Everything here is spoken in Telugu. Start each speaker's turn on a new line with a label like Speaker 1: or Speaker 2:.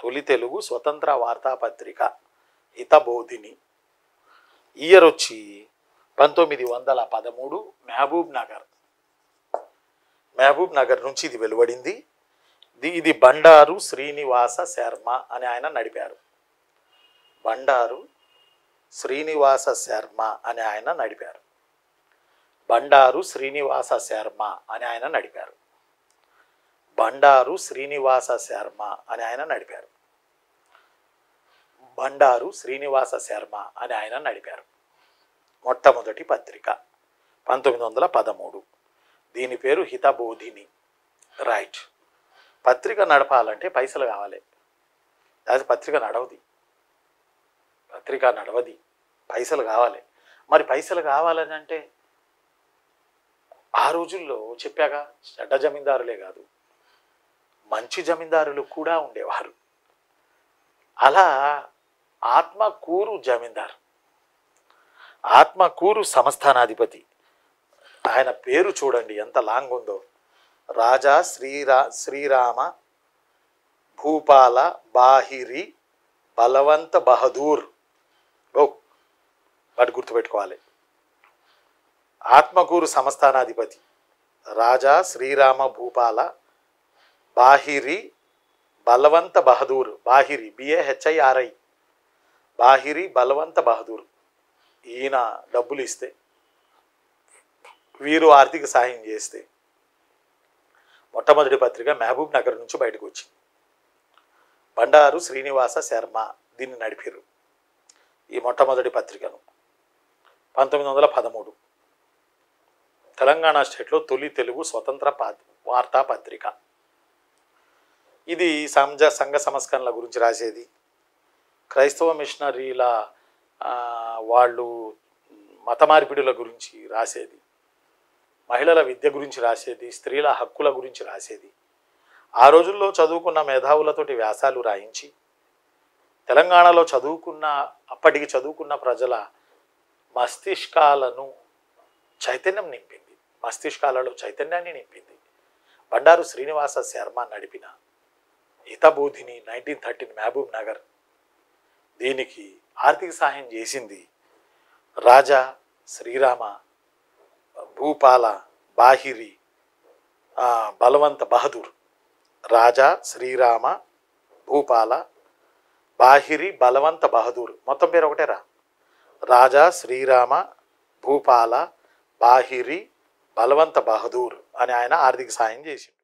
Speaker 1: తొలి తెలుగు స్వతంత్ర వార్తాపత్రిక హితబోధిని. ఇయర్ వచ్చి 1913 మహబూబ్ నగర్ నుంచి ఇది వెలువడింది. ఇది బండారు శ్రీనివాస శర్మ అని ఆయన నడిపారు. బండారు శ్రీనివాస శర్మ అని ఆయన నడిపారు. బండారు శ్రీనివాస శర్మ అని ఆయన నడిపారు. బండారు శ్రీనివాస శర్మ అని ఆయన నడిపారు. బండారు శ్రీనివాస శర్మ అని ఆయన నడిపారు. మొట్టమొదటి పత్రిక 1913. దీని పేరు హితబోధిని. రైట్. పత్రిక నడపాలంటే పైసలు కావాలి. అది పత్రిక నడవది. పత్రిక నడవది, పైసలు కావాలి. మరి పైసలు కావాలని అంటే ఆ రోజుల్లో చెప్పాగా, చెడ్డ జమీందారులే కాదు, మంచి జమీందారులు కూడా ఉండేవారు. అలా ఆత్మకూరు జమీందారు, ఆత్మకూరు సంస్థానాధిపతి, ఆయన పేరు చూడండి ఎంత లాంగ్ ఉందో. రాజా శ్రీరామ భూపాల బాహిరి బలవంత బహదూర్. వాటి గుర్తుపెట్టుకోవాలి. ఆత్మకూరు సంస్థానాధిపతి రాజా శ్రీరామ భూపాల బాహిరి బలవంత బహదూర్. బాహిరి BAHIRI, బాహిరి బలవంత బహదూర్. ఈయన డబ్బులు ఇస్తే, వీరు ఆర్థిక సాయం చేస్తే మొట్టమొదటి పత్రిక మహబూబ్ నగర్ నుంచి బయటకు వచ్చింది. బండారు శ్రీనివాస శర్మ దీన్ని నడిపారు ఈ మొట్టమొదటి పత్రికను. 1913 తెలంగాణ స్టేట్లో తొలి తెలుగు స్వతంత్ర వార్తాపత్రిక. ఇది సంఘ సంస్కరణల గురించి రాసేది, క్రైస్తవ మిషనరీల వాళ్ళు మత మార్పిడుల గురించి రాసేది, మహిళల విద్య గురించి రాసేది, స్త్రీల హక్కుల గురించి రాసేది. ఆ రోజుల్లో చదువుకున్న మేధావులతోటి వ్యాసాలు రాయించి తెలంగాణలో అప్పటికి చదువుకున్న ప్రజల మస్తిష్కాలను చైతన్యం నింపింది, మస్తిష్కాలలో చైతన్యాన్ని నింపింది. బండారు శ్రీనివాస శర్మ నడిపిన హితబోధిని 1913 మహబూబ్ నగర్. దీనికి ఆర్థిక సహాయం చేసింది రాజా శ్రీరామ భూపాల బాహిరి బలవంత బహదూర్. రాజా శ్రీరామ భూపాల బాహిరి బలవంత బహదూర్. మొత్తం పేరు ఒకటేరా. రాజా శ్రీరామ భూపాల బాహిరి బలవంత బహదూర్ అని ఆయన ఆర్థిక సాయం చేసింది.